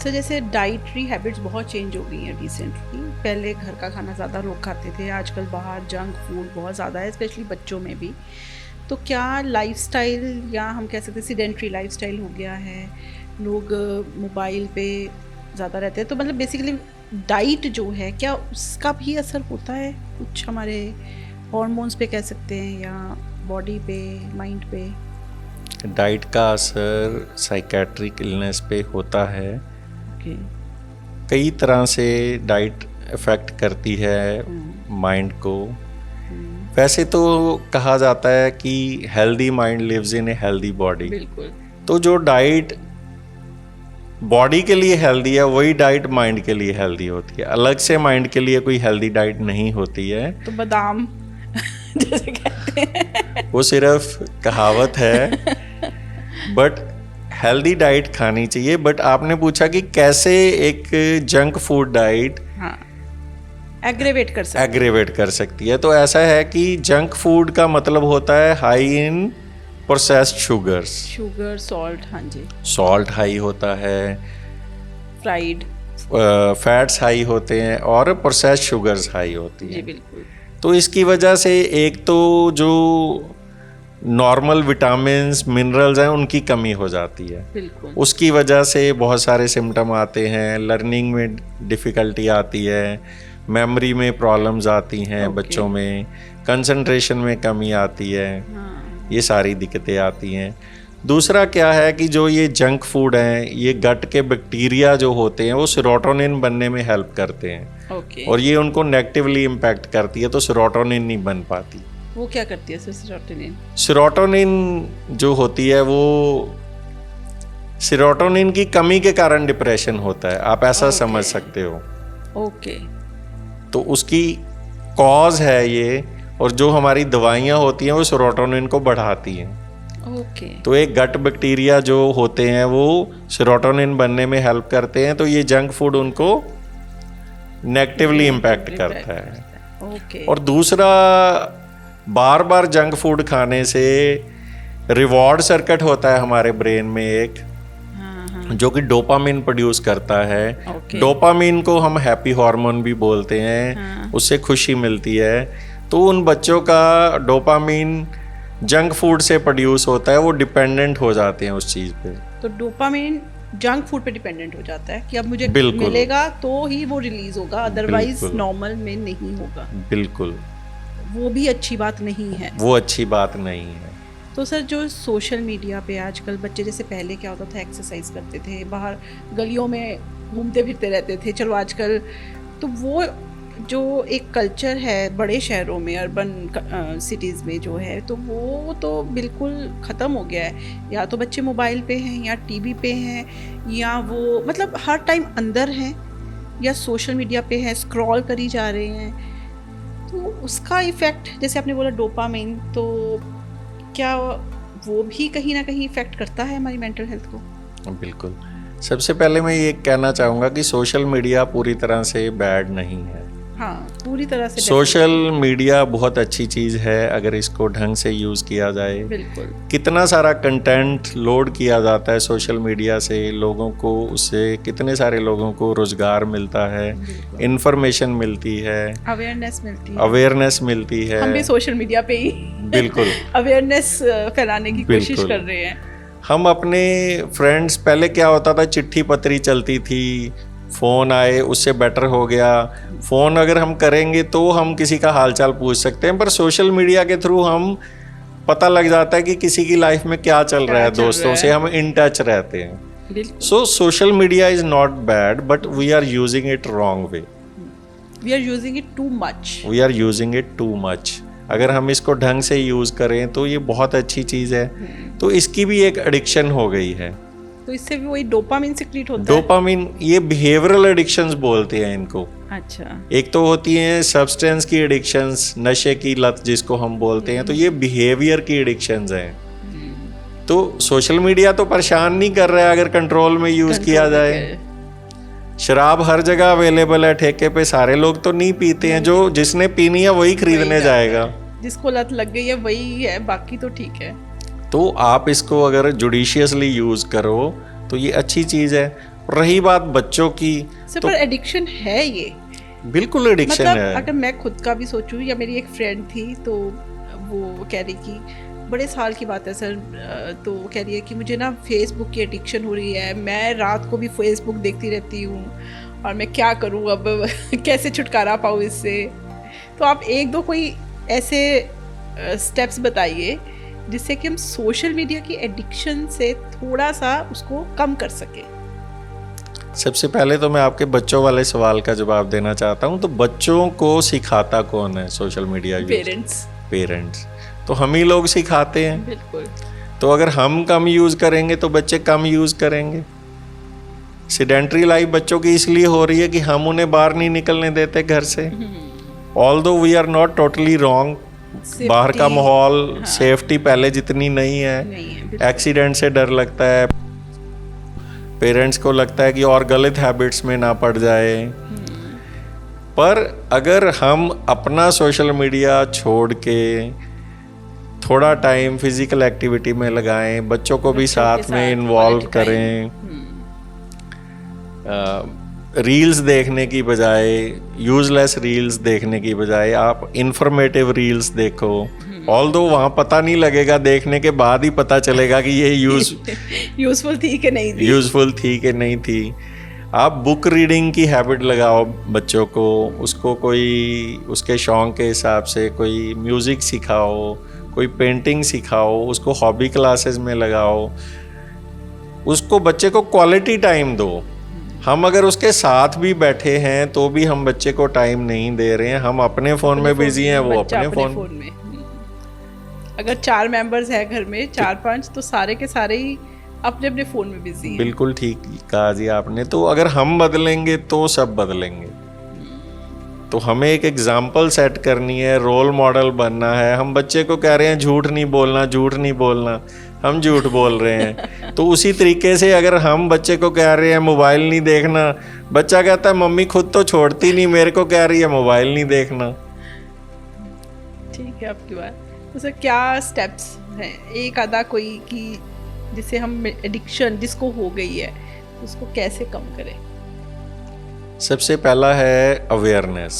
Sir जैसे dietary habits बहुत change हो गई हैं रिसेंटली। पहले घर का खाना ज़्यादा लोग खाते थे, आजकल बाहर जंक फूड बहुत ज़्यादा है, स्पेशली बच्चों में भी। तो क्या लाइफस्टाइल, या हम कह सकते हैं सीडेंट्री लाइफस्टाइल हो गया है, लोग मोबाइल पे ज़्यादा रहते हैं, तो मतलब बेसिकली डाइट जो है क्या उसका भी असर होता है कुछ हमारे हॉर्मोन्स पे कह सकते हैं, या बॉडी पे, माइंड पे? डाइट का असर साइकेट्रिक इलनेस पे होता है। ओके। कई तरह से डाइट इफ़ेक्ट करती है माइंड को। वैसे तो कहा जाता है कि healthy mind lives in a healthy body. बिल्कुल। तो जो डाइट बॉडी के लिए हेल्दी है वही डाइट माइंड के लिए हेल्दी होती है। अलग से माइंड के लिए कोई हेल्दी डाइट नहीं होती है। तो बादाम जैसे कहते हैं वो सिर्फ कहावत है। बट हेल्दी डाइट खानी चाहिए। बट आपने पूछा कि कैसे एक जंक फूड डाइट हाँ एग्रेवेट कर सकती है। तो ऐसा है कि जंक फूड का मतलब होता है high in processed sugar, salt. हाँ जी। सॉल्ट हाई होता है, फ्राइड फैट्स हाई होते हैं और प्रोसेस्ड शुगर्स हाई होती जी हैं। बिल्कुल। तो इसकी वजह से एक तो जो नॉर्मल विटामिन्स मिनरल्स हैं उनकी कमी हो जाती है। बिल्कुल। उसकी वजह से बहुत सारे सिम्टम आते हैं। लर्निंग में डिफ़िकल्टी आती है, मेमोरी में प्रॉब्लम्स आती हैं बच्चों में, कंसंट्रेशन में कमी आती है। ये सारी दिक्कतें आती हैं। दूसरा क्या है कि जो ये जंक फूड हैं, ये गट के बैक्टीरिया जो होते हैं वो सेरोटोनिन बनने में हेल्प करते हैं। और ये उनको नेगेटिवली इम्पैक्ट करती है, तो सेरोटोनिन नहीं बन पाती। वो क्या करती है सर सेरोटोनिन? सेरोटोनिन जो होती है वो सेरोटोनिन की कमी के कारण डिप्रेशन होता है, आप ऐसा समझ सकते हो। ओके। तो उसकी कॉज है ये। और जो हमारी दवाइयाँ होती हैं वो सेरोटोनिन को बढ़ाती हैं। ओके। तो एक गट बैक्टीरिया जो होते हैं वो सेरोटोनिन बनने में हेल्प करते हैं, तो ये जंक फूड उनको नेगेटिवली इम्पैक्ट करता है। ओके। और दूसरा, बार बार जंक फूड खाने से रिवॉर्ड सर्किट होता है हमारे ब्रेन में एक, जो कि डोपामिन प्रोड्यूस करता है। डोपामिन को हम हैप्पी हार्मोन भी बोलते हैं। उससे खुशी मिलती है। तो उन बच्चों का डोपामिन जंक फूड से प्रोड्यूस होता है, वो डिपेंडेंट हो जाते हैं उस चीज़ पे। तो डोपामिन जंक फूड पे डिपेंडेंट हो जाता है कि अब मुझे मिलेगा तो ही वो रिलीज होगा, अदरवाइज नॉर्मल में नहीं होगा। बिल्कुल। वो भी अच्छी बात नहीं है। वो अच्छी बात नहीं है। तो सर जो सोशल मीडिया पे आजकल बच्चे, जैसे पहले क्या होता था, एक्सरसाइज करते थे, बाहर गलियों में घूमते फिरते रहते थे, चलो आजकल तो वो जो एक कल्चर है बड़े शहरों में, अर्बन सिटीज़ में जो है, तो वो तो बिल्कुल ख़त्म हो गया है। या तो बच्चे मोबाइल पे हैं, या टीवी पे हैं, या वो मतलब हर टाइम अंदर हैं, या सोशल मीडिया पे हैं, स्क्रॉल करी जा रहे हैं। तो उसका इफ़ेक्ट, जैसे आपने बोला डोपामिन, तो क्या वो भी कहीं ना कहीं इफ़ेक्ट करता है हमारी मेंटल हेल्थ को? बिल्कुल। सबसे पहले मैं ये कहना चाहूँगा कि सोशल मीडिया पूरी तरह से बैड नहीं है। हाँ, पूरी तरह से। सोशल मीडिया बहुत अच्छी चीज़ है अगर इसको ढंग से यूज़ किया जाए। बिल्कुल। कितना सारा कंटेंट लोड किया जाता है सोशल मीडिया से, लोगों को उससे कितने सारे लोगों को रोज़गार मिलता है, इन्फॉर्मेशन मिलती है, अवेयरनेस मिलती है। हम भी सोशल मीडिया पे ही बिल्कुल अवेयरनेस फैलाने की कोशिश कर रहे हैं। हम अपने फ्रेंड्स, पहले क्या होता था, चिट्ठी पत्री चलती थी, फ़ोन आए उससे बेटर हो गया। फ़ोन अगर हम करेंगे तो हम किसी का हालचाल पूछ सकते हैं, पर सोशल मीडिया के थ्रू हम पता लग जाता है कि किसी की लाइफ में क्या चल रहा है, दोस्तों से हम इन टच रहते हैं। So social media is not bad, but we are using it wrong way. We are using it too much. अगर हम इसको ढंग से यूज़ करें तो ये बहुत अच्छी चीज़ है। तो इसकी भी एक एडिक्शन हो गई है। तो इससे भी वही डोपामिन सिक्रीट होता है। डोपामिन, ये बिहेवियरल एडिक्शंस बोलते हैं इनको। अच्छा। एक तो होती हैं सब्सटेंस की एडिक्शंस, नशे की लत जिसको हम बोलते हैं, तो ये बिहेवियर की एडिक्शंस हैं। तो सोशल मीडिया तो परेशान नहीं कर रहा है अगर कंट्रोल में यूज़ किया जाए। शराब हर जगह अवेलेबल है, ठेके पे सारे लोग तो नहीं पीते हैं। जो जिसने पीनी है वही खरीदने जाएगा, जिसको लत लग गई है वही है, बाकी तो ठीक है। तो आप इसको अगर जुडिशियसली यूज़ करो तो ये अच्छी चीज़ है। रही बात बच्चों की, तो पर एडिक्शन है ये, बिल्कुल एडिक्शन मतलब है। अगर मैं खुद का भी सोचूं, या मेरी एक फ्रेंड थी तो वो कह रही कि बड़े साल की बात है सर, तो वो कह रही है कि मुझे ना फेसबुक की एडिक्शन हो रही है, मैं रात को भी फेसबुक देखती रहती हूँ और मैं क्या करूँ अब कैसे छुटकारा पाऊँ इससे। तो आप एक दो कोई ऐसे स्टेप्स बताइए जिससे कि हम सोशल मीडिया की एडिक्शन से थोड़ा सा उसको कम कर सकें। सबसे पहले तो मैं आपके बच्चों वाले सवाल का जवाब देना चाहता हूँ। तो बच्चों को सिखाता कौन है सोशल मीडिया यूज? पेरेंट्स। तो हम ही लोग सिखाते हैं। बिल्कुल। तो अगर हम कम यूज करेंगे तो बच्चे कम यूज करेंगे। सेडेंटरी लाइफ बच्चों की इसलिए हो रही है कि हम उन्हें बाहर नहीं निकलने देते घर से। Although we are not totally wrong, बाहर का माहौल, हाँ, सेफ्टी पहले जितनी नहीं है, एक्सीडेंट से डर लगता है, पेरेंट्स को लगता है कि और गलत हैबिट्स में ना पड़ जाए। पर अगर हम अपना सोशल मीडिया छोड़ के थोड़ा टाइम फिजिकल एक्टिविटी में लगाएं, बच्चों को भी साथ में इन्वॉल्व करें, रील्स देखने की बजाय, यूजलेस रील्स देखने की बजाय आप इंफॉर्मेटिव रील्स देखो। ऑल्दो वहाँ पता नहीं लगेगा, देखने के बाद ही पता चलेगा कि ये यूजफुल थी कि नहीं थी। आप बुक रीडिंग की हैबिट लगाओ बच्चों को, उसको कोई उसके शौक के हिसाब से कोई म्यूज़िक सिखाओ, कोई पेंटिंग सिखाओ, उसको हॉबी क्लासेस में लगाओ, उसको बच्चे को क्वालिटी टाइम दो। हम अगर उसके साथ भी बैठे हैं तो भी हम बच्चे को टाइम नहीं दे रहे हैं, हम अपने फ़ोन में बिजी हैं, वो अपने फ़ोन में। अगर 4 मेंबर्स हैं घर में, 4-5, तो सारे के सारे ही अपने अपने फ़ोन में बिजी हैं। बिल्कुल ठीक कहा जी आपने। तो अगर हम बदलेंगे तो सब बदलेंगे। तो हमें एक एग्जाम्पल सेट करनी है, रोल मॉडल बनना है। हम बच्चे को कह रहे हैं झूठ नहीं बोलना, हम झूठ बोल रहे हैं। तो उसी तरीके से अगर हम बच्चे को कह रहे हैं मोबाइल नहीं देखना, बच्चा कहता है मम्मी खुद तो छोड़ती नहीं, मेरे को कह रही है मोबाइल नहीं देखना। ठीक है आपकी बात। तो सर क्या स्टेप्स हैं, एक आधा कोई कि जिससे हम एडिक्शन जिसको हो गई है उसको कैसे कम करें? सबसे पहला है अवेयरनेस,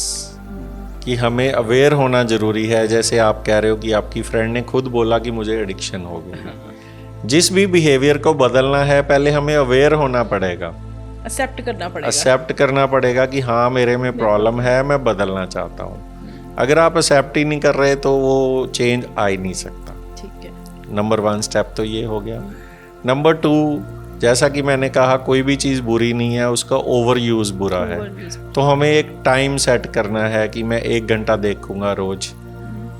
कि हमें अवेयर होना ज़रूरी है। जैसे आप कह रहे हो कि आपकी फ्रेंड ने खुद बोला कि मुझे एडिक्शन हो गई। जिस भी बिहेवियर को बदलना है पहले हमें अवेयर होना पड़ेगा, एक्सेप्ट करना पड़ेगा कि हाँ मेरे में प्रॉब्लम है, मैं बदलना चाहता हूँ। अगर आप एक्सेप्ट ही नहीं कर रहे तो वो चेंज आ ही नहीं सकता। ठीक है। नंबर 1 स्टेप तो ये हो गया। नंबर 2, जैसा कि मैंने कहा कोई भी चीज़ बुरी नहीं है, उसका ओवर यूज़ बुरा है। तो हमें एक टाइम सेट करना है कि मैं 1 घंटा देखूंगा रोज,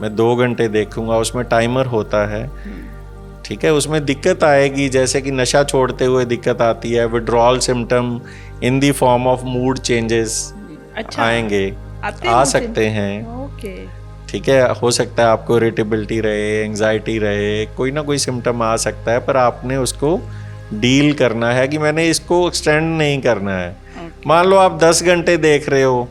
मैं 2 घंटे देखूंगा, उसमें टाइमर होता है। ठीक है, उसमें दिक्कत आएगी, जैसे कि नशा छोड़ते हुए दिक्कत आती है, withdrawal symptom in the form of mood changes आएंगे, आ सकते हैं। ठीक है, हो सकता है आपको इरिटेबिलिटी रहे, एंजाइटी रहे, कोई ना कोई सिम्टम आ सकता है, पर आपने उसको डील करना है कि मैंने इसको एक्सटेंड नहीं करना है। मान लो आप 10 घंटे देख रहे हो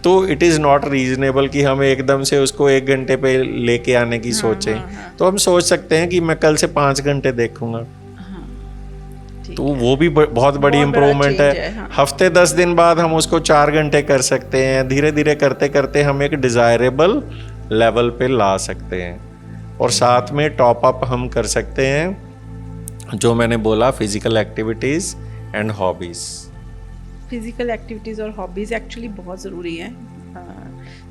तो इट इज़ नॉट रीजनेबल कि हम एकदम से उसको 1 घंटे पे लेके आने की सोचें। तो हम सोच सकते हैं कि मैं कल से 5 घंटे देखूंगा। तो वो भी बहुत बड़ी इम्प्रूवमेंट है। हफ्ते 10 दिन बाद हम उसको 4 घंटे कर सकते हैं। धीरे धीरे करते करते हम एक डिज़ायरेबल लेवल पे ला सकते हैं। और साथ में टॉप अप हम कर सकते हैं, जो मैंने बोला, physical activities and hobbies. Physical activities और हॉबीज़ एक्चुअली बहुत ज़रूरी हैं,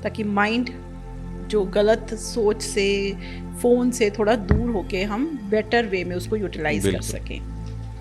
ताकि माइंड जो गलत सोच से, फ़ोन से थोड़ा दूर होके हम बेटर वे में उसको यूटिलाइज कर सकें।